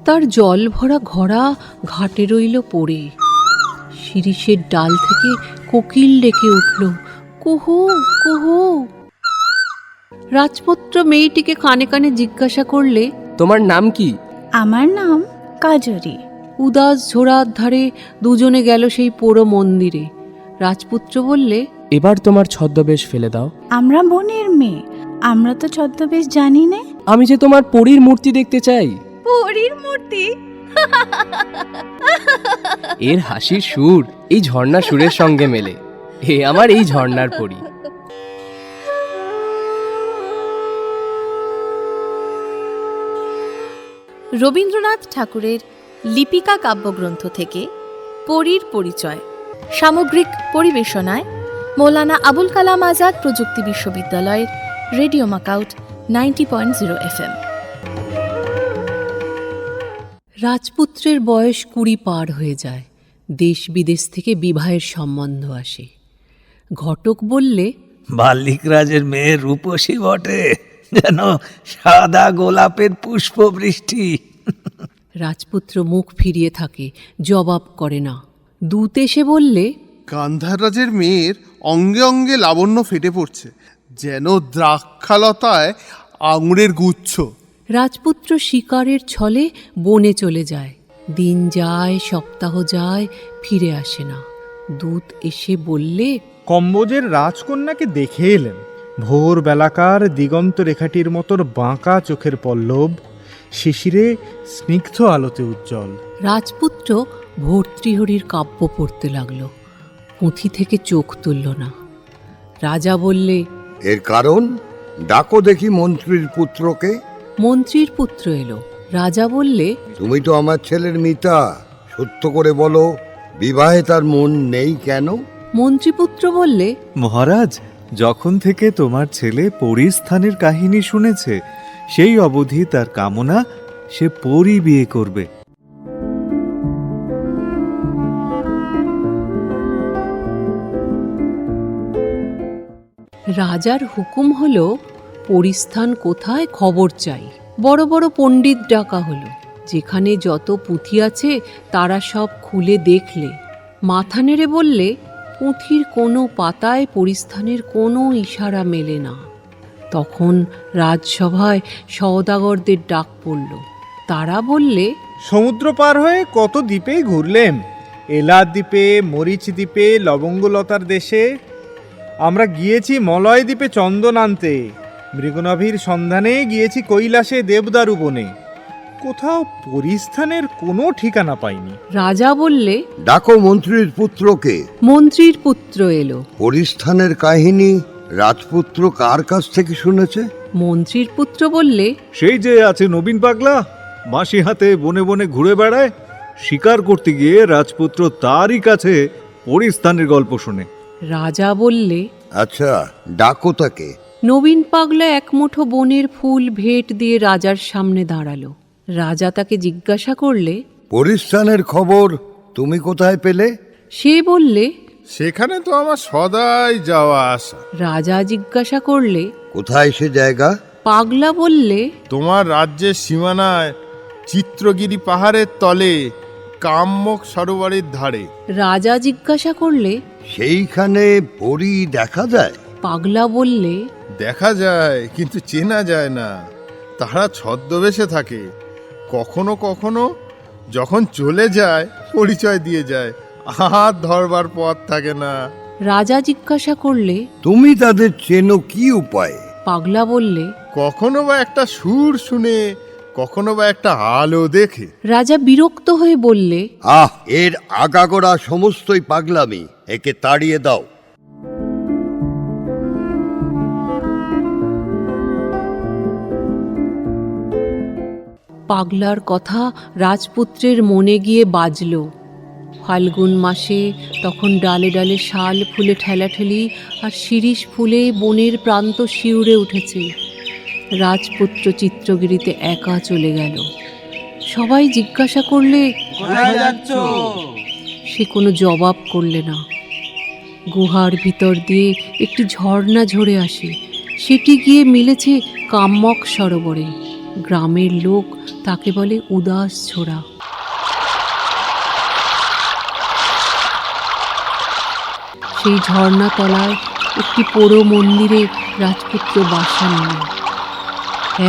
তার জল ভরা ঘড়া ঘাটে রইল পড়ে। শিরীষের ডাল থেকে কোকিল ডেকে উঠল, কুহু কুহু। রাজপুত্র মেয়েটিকে কানে কানে জিজ্ঞাসা করলে, তোমার নাম কি? আমার নাম কাজরি। উদাস ঝোড়ার ধারে দুজনে গেল সেই পোড়ো মন্দিরে। রাজপুত্র বললে, এবার তোমার ছদ্মবেশ ফেলে দাও। আমরা বোনের মেয়ে, আমরা তো ছদ্মবেশ জানি না। আমি যে তোমার পরীর মূর্তি দেখতে চাই। পরীর মূর্তি? এর হাসির সুর এই ঝর্ণা সুরের সঙ্গে মেলে। এ আমার এই ঝর্ণার পরী। রবীন্দ্রনাথ ঠাকুরের লিপিকা কাব্যগ্রন্থ থেকে পরীর পরিচয়, সামগ্রিক পরিবেশনায় মৌলানা আবুল কালাম আজাদ প্রযুক্তি বিশ্ববিদ্যালয়ের রেডিও মাকাউট 90.0 FM। রাজপুত্রের বয়স 20 পার হয়ে যায়। দেশ বিদেশ থেকে বিবাহের সম্বন্ধ আসে। ঘটক বললে, বাল্লিক রাজের মেয়ে রূপসী বটে, যেন সাদা গোলাপের পুষ্পবৃষ্টি। রাজপুত্র মুখ ফিরিয়ে থাকে, জবাব করে না। দূত এসে বললে, গান্ধার রাজের মেয়ের অঙ্গে অঙ্গে লাবণ্য ফেটে পড়ছে, যেন দ্রাক্ষালতায় আঙুরের গুচ্ছ। রাজপুত্র শিকারের ছলে বনে চলে যায়। দিন যায়, সপ্তাহ যায়, ফিরে আসে না। দূত এসে বললে, কম্বোজের রাজকন্যাকে দেখে এলেন। ভোর বেলাকার দিগন্ত রেখাটির মতন বাঁকা চোখের পল্লব শিশিরে স্নিগ্ধ আলোতে উজ্জ্বল। রাজপুত্র ভর্তৃহরির কাব্য পড়তে লাগল। পুঁথি থেকে চোখ তুলল না। রাজা বললে, এর কারণ ডাকো দেখি মন্ত্রীর পুত্রকে। মন্ত্রীর পুত্র এলো। রাজা বললে, তুমি তো আমার ছেলের মিতা, সত্য করে বলো, বিবাহে তার মন নেই কেন? মন্ত্রীপুত্র বললে, মহারাজ, যখন থেকে তোমার ছেলে পরীর স্থানের কাহিনী শুনেছে, সেই অবধি তার কামনা সে পরী বিয়ে করবে। রাজার হুকুম হলো, পরিস্থান কোথায় খবর চাই। বড় বড় পণ্ডিত ডাকা হলো। যেখানে যত পুঁথি আছে তারা সব খুলে দেখলে। মাথা নেড়ে বললে, পুঁথির কোনো পাতায় পরিস্থানের কোনো ইশারা মেলে না। তখন রাজসভায় সওদাগরদের ডাক পড়ল। তারা বললে, সমুদ্র পার হয়ে কত দ্বীপেই ঘুরলেম। এলাদ দ্বীপে, মরিচ দ্বীপে, লবঙ্গলতার দেশে। আমরা গিয়েছি মলয় দ্বীপে চন্দন আনতে। মৃগনাভির সন্ধানে গিয়েছি কৈলাসে দেবদারু বনে। কোথাও পরিস্থানের কোনো ঠিকানা পাইনি। রাজা বললে, ডাকো মন্ত্রীর পুত্রকে। মন্ত্রীর পুত্র এলো। পরিস্থানের কাহিনী রাজপুত্র কার কাছ থেকে শুনেছে? মন্ত্রীর পুত্র বললে, সেই যে আছে নবীন পাগলা, বাঁশি হাতে বনে বনে ঘুরে বেড়ায়। শিকার করতে গিয়ে রাজপুত্র তারই কাছে পরিস্থানের গল্প শুনে। রাজা বললে, আচ্ছা, ডাকো তাকে। নবীন পাগলা এক মুঠো বনের ফুল ভেট দিয়ে রাজার সামনে দাঁড়ালো। রাজা তাকে জিজ্ঞাসা করলে, পরিস্থানের খবর তুমি কোথায় পেলে? সে বললে, সেখানে তো আমার সদাই যাওয়া আসা। রাজা জিজ্ঞাসা করলে, কোথায় সে জায়গা? পাগলা বললে, তোমার রাজ্যের সীমানায় চিত্রগিরি পাহাড়ের তলে কাম্যক সরোবরের ধারে। রাজা জিজ্ঞাসা করলে, সেইখানে পরী দেখা যায়? পাগলা বললে, দেখা যায় কিন্তু চেনা যায় না। তারা ছদ্মবেশে থাকে। কখনো কখনো যখন চলে যায় পরিচয় দিয়ে যায়, হাত ধরবার পথ থাকে না। রাজা জিজ্ঞাসা করলে, তুমি তাদের চেনো কি উপায়ে? পাগলা বললে, কখনো বা একটা সুর শুনে, কখনো বা একটা আলো দেখে। রাজা বিরক্ত হয়ে বললে, এর আগাগোড়া সমস্তই পাগলামি, একে তাড়িয়ে দাও। পাগলার কথা রাজপুত্রের মনে গিয়ে বাজল। ফাল্গুন মাসে তখন ডালে ডালে শাল ফুলে ঠেলাঠেলি আর শিরীষ ফুলে বনের প্রান্ত শিউরে উঠেছে। রাজপুত্র চিত্রগিরিতে একা চলে গেল। সবাই জিজ্ঞাসা করলে, কোথায় যাচ্ছ? সে কোনো জবাব করলে না। গুহার ভিতর দিয়ে একটি ঝর্ণা ঝরে আসে। সেটি গিয়ে মিলেছে কাম্যক সরোবরে। গ্রামের লোক তাকে বলে উদাস ছোড়া। সেই ঝর্ণা তলায় একটি পোড়ো মন্দিরে রাজপুত্র বাসা নিল।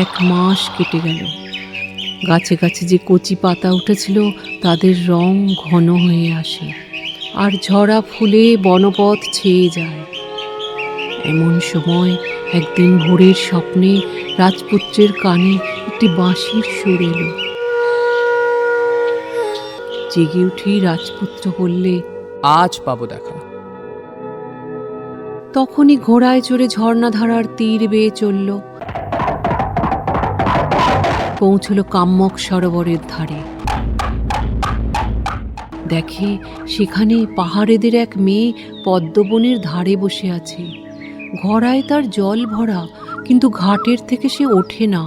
1 মাস কেটে গেল। গাছে গাছে যে কচি পাতা উঠেছিল তাদের রং ঘন হয়ে আসে, আর ঝরা ফুলে বনপথ ছেয়ে যায়। এমন সময় একদিন ভোরের স্বপ্নে রাজপুত্রের কানে একটি বাঁশির সুর এলো। জেগে উঠেই রাজপুত্র বললে, আজ পাবো দেখা। তখনই ঘোড়ায় চড়ে ঝর্ণাধারার তীর বেয়ে চলল। পৌঁছল কাম্যক সরোবরের ধারে। দেখে সেখানে পাহাড়েদের এক মেয়ে পদ্মবনের ধারে বসে আছে। ঘড়ায় তার জল ভরা, কিন্তু ঘাটের থেকে সে ওঠে না।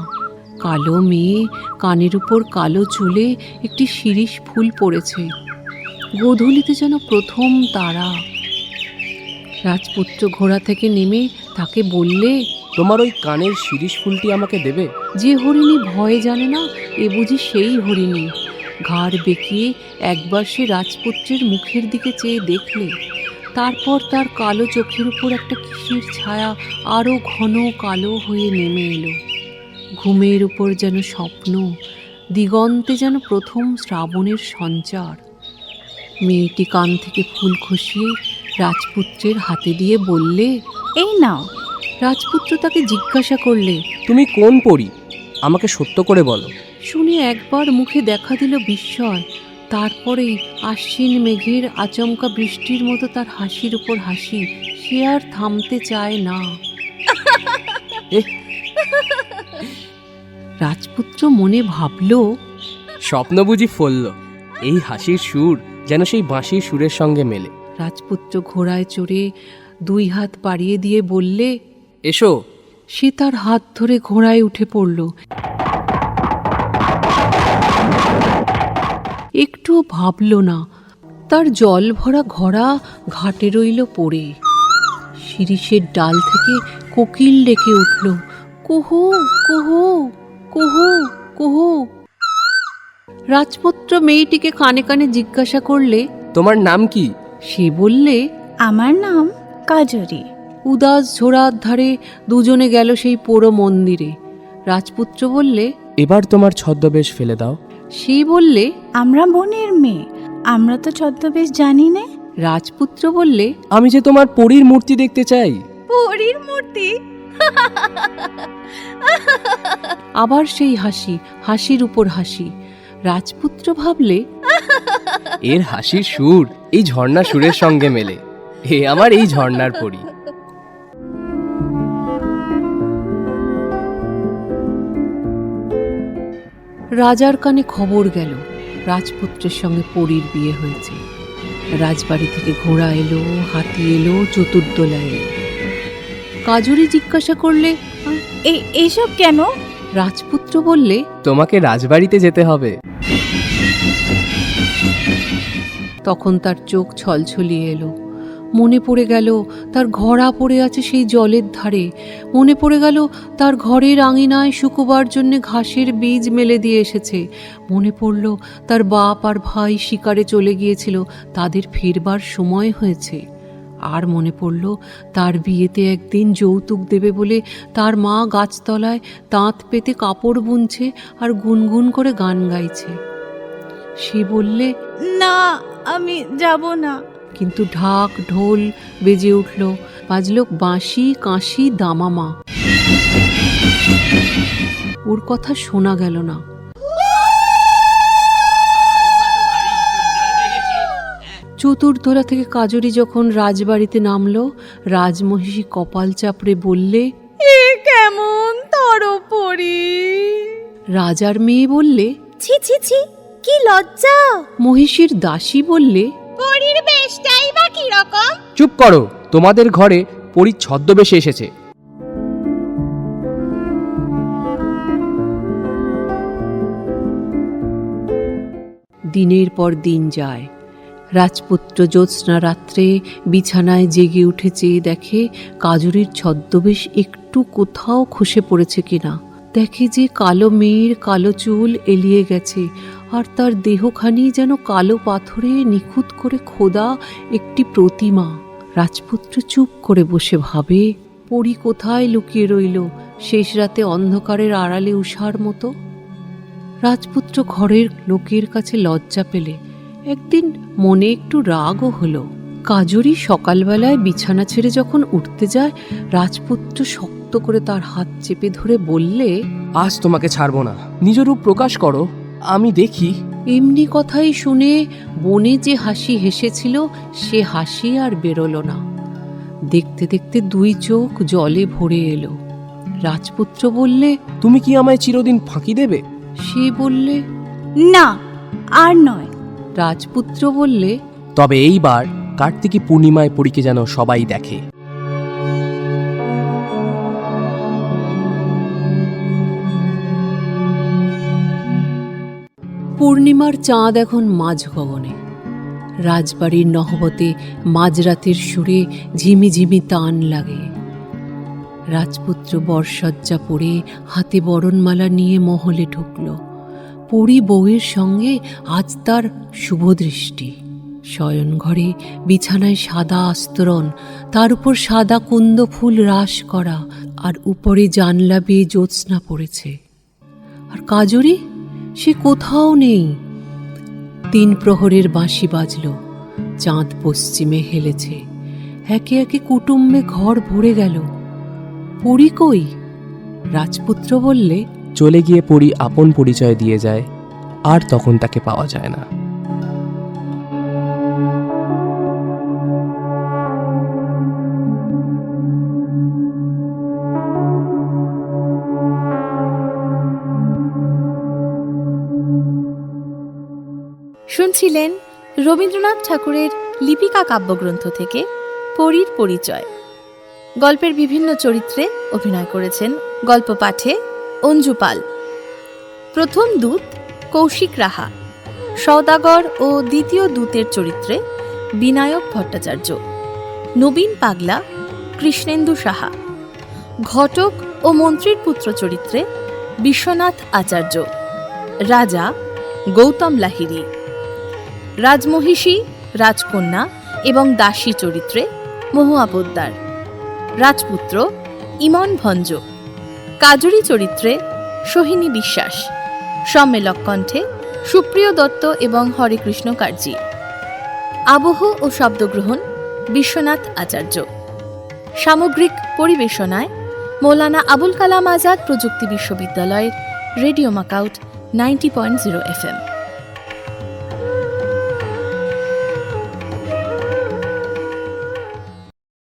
কালো মেয়ে, কানের উপর কালো চুলে একটি শিরীষ ফুল পড়েছে। গোধূলিতে যেন প্রথম তারা। রাজপুত্র ঘোড়া থেকে নেমে তাকে বললে, তোমার ওই কানের শিরীষ ফুলটি আমাকে দেবে? যে হরিণী ভয় জানে না, এ বুঝি সেই হরিণী। ঘাড় বেঁকিয়ে একবার সে রাজপুত্রের মুখের দিকে চেয়ে দেখলে। তারপর তার কালো চোখের উপর একটা কিসের ছায়া আরও ঘন কালো হয়ে নেমে এলো। ঘুমের উপর যেন স্বপ্ন, দিগন্তে যেন প্রথম শ্রাবণের সঞ্চার। মেয়েটি কান থেকে ফুল খসিয়ে রাজপুত্রের হাতে দিয়ে বললে, এই নাও। রাজপুত্র তাকে জিজ্ঞাসা করলে, তুমি কোন পরী? আমাকে সত্য করে বলো। শুনে একবার মুখে দেখা দিল বিস্ময়। তারপরেই আশ্বিন মেঘের আচমকা বৃষ্টির মতো তার হাসির উপর হাসি। সে আর থামতে চায় না। রাজপুত্র মনে ভাবল, স্বপ্ন বুঝি ফলল। এই হাসির সুর যেন সেই বাঁশির সুরের সঙ্গে মেলে। রাজপুত্র ঘোড়ায় চড়ে 2 হাত বাড়িয়ে দিয়ে বললে, এসো। সে তার হাত ধরে ঘোড়ায় উঠে পড়ল। একটুও ভাবল না। তার জল ভরা ঘোড়া ঘাটে রইল পড়ে। শিরীষের ডাল থেকে কোকিল ডেকে উঠল, কুহু কুহু কুহু কুহু। রাজপুত্র মেয়েটিকে কানে কানে জিজ্ঞাসা করলে, তোমার নাম কি? সে বললে, আমার নাম কাজরি। উদাস ঝোড়ার ধারে দুজনে গেল সেই পোড়ো মন্দিরে। রাজপুত্র বললে, এবার তোমার ছদ্মবেশ ফেলে দাও। সে বললে, আমরা বোনের মেয়ে, আমরা তো ছদ্মবেশ জানি না। রাজপুত্র বললে, আমি যে তোমার পরীর মূর্তি দেখতে চাই। পরীর মূর্তি? আবার সেই হাসি, হাসির উপর হাসি। রাজপুত্র ভাবলে, এর হাসির সুর এই ঝর্ণা সুরের সঙ্গে মেলে। এ আমার এই ঝর্ণার পরী। রাজার কানে খবর গেল রাজপুত্রের সঙ্গে পরীর বিয়ে হয়েছে। রাজবাড়ি থেকে ঘোড়া এলো, হাতি এলো, চতুর্দোলা এলো। কাজরি জিজ্ঞাসা করলে, এইসব কেন? রাজপুত্র বললে, তোমাকে রাজবাড়িতে যেতে হবে। তখন তার চোখ ছলছলিয়ে এলো। মনে পড়ে গেল তার ঘোড়া পড়ে আছে সেই জলের ধারে। মনে পড়ে গেল তার ঘরের আঙিনায় শুকোবার জন্যে ঘাসের বীজ মেলে দিয়ে এসেছে। মনে পড়ল তার বাপ আর ভাই শিকারে চলে গিয়েছিল, তাদের ফিরবার সময় হয়েছে। আর মনে পড়ল তার বিয়েতে একদিন যৌতুক দেবে বলে তার মা গাছতলায় তাঁত পেতে কাপড় বুনছে আর গুনগুন করে গান গাইছে। সে বললে, না, আমি যাব না। কিন্তু ঢাক ঢোল বেজে উঠল, বাজল বাঁশি, কাঁসি, দামামা। ওর কথা শোনা গেল না। চতুর্দোলা থেকে কাজরি যখন রাজবাড়িতে নামলো, রাজমহিষী কপাল চাপড়ে বললে, এ কেমন তরপরি! রাজার মেয়ে বললে, ছি ছি ছি, কি লজ্জা! মহিষীর দাসী বললে, পরীর বেশটাই বা কি রকম? চুপ করো, তোমাদের ঘরে পরী ছদ্মবেশে এসেছে। দিনের পর দিন যায়। রাজপুত্র জ্যোৎস্না রাত্রে বিছানায় জেগে উঠে চেয়ে দেখে কাজরির ছদ্মবেশ একটু কোথাও খসে পড়েছে কিনা। দেখে যে কালো মেয়ের কালো চুল এলিয়ে গেছে, আর তার দেহখানি যেন কালো পাথরে নিখুঁত করে খোদা একটি প্রতিমা। রাজপুত্র চুপ করে বসে ভাবে, পরী কোথায় লুকিয়ে রইল শেষ রাতে অন্ধকারের আড়ালে উষার মতো। রাজপুত্র ঘরের লোকের কাছে লজ্জা পেলে। একদিন মনে একটু রাগও হলো। কাজরি সকালবেলায় বিছানা ছেড়ে যখন উঠতে যায়, রাজপুত্র শক্ত করে তার হাত চেপে ধরে বললে, আজ তোমাকে ছাড়বো না, নিজ রূপ প্রকাশ করো, আমি দেখি। এমনি কথাই শুনে বনে যে হাসি হেসেছিল সে হাসি আর বেরোলো না। দেখতে দেখতে দুই চোখ জলে ভরে এলো। রাজপুত্র বললে, তুমি কি আমায় চিরদিন ফাঁকি দেবে? সে বললে, না, আর নয়। রাজপুত্র বললে, তবে এইবার কার্তিকী পূর্ণিমায় পরীকে যেন সবাই দেখে। পূর্ণিমার চাঁদ এখন মাঝ গগনে। রাজবাড়ির নহবতে মাঝরাতের সুরে ঝিমিঝিমি তান লাগে। রাজপুত্র বরসজ্জা পরে হাতে বরণমালা নিয়ে মহলে ঢুকল। পরী বউয়ের সঙ্গে আজ তার শুভদৃষ্টি। শয়নঘরে বিছানায় সাদা আস্তরণ, তার উপর সাদা কুন্দ ফুল রাশ করা, আর উপরে জানলা বেয়ে জ্যোৎস্না পড়েছে। আর কাজরি সে কোথাও নেই। 3 প্রহরের বাঁশি বাজল, চাঁদ পশ্চিমে হেলেছে। একে একে কুটুম্বে ঘর ভরে গেল। পরী কই? রাজপুত্র বললে, চলে গিয়ে পরী আপন পরিচয় দিয়ে যায়, আর তখন তাকে পাওয়া যায় না। শুনছিলেন রবীন্দ্রনাথ ঠাকুরের লিপিকা কাব্যগ্রন্থ থেকে পরীর পরিচয়। গল্পের বিভিন্ন চরিত্রে অভিনয় করেছেন গল্প পাঠে অঞ্জু পাল, প্রথম দূত কৌশিক রাহা, সওদাগর ও দ্বিতীয় দূতের চরিত্রে বিনায়ক ভট্টাচার্য, নবীন পাগলা কৃষ্ণেন্দু সাহা, ঘটক ও মন্ত্রীর পুত্র চরিত্রে বিশ্বনাথ আচার্য, রাজা গৌতম লাহিড়ী, রাজমহিষী, রাজকন্যা এবং দাসী চরিত্রে মহুয়া পোদ্দার, রাজপুত্র ইমন ভঞ্জ, কাজরি চরিত্রে সোহিনী বিশ্বাস, সম্মেলক কণ্ঠে সুপ্রিয় দত্ত এবং হরেকৃষ্ণ কার্জি, আবহ ও শব্দগ্রহণ বিশ্বনাথ আচার্য। সামগ্রিক পরিবেশনায় মৌলানা আবুল কালাম আজাদ প্রযুক্তি বিশ্ববিদ্যালয়ের রেডিও মাকাউট 90.0 FM।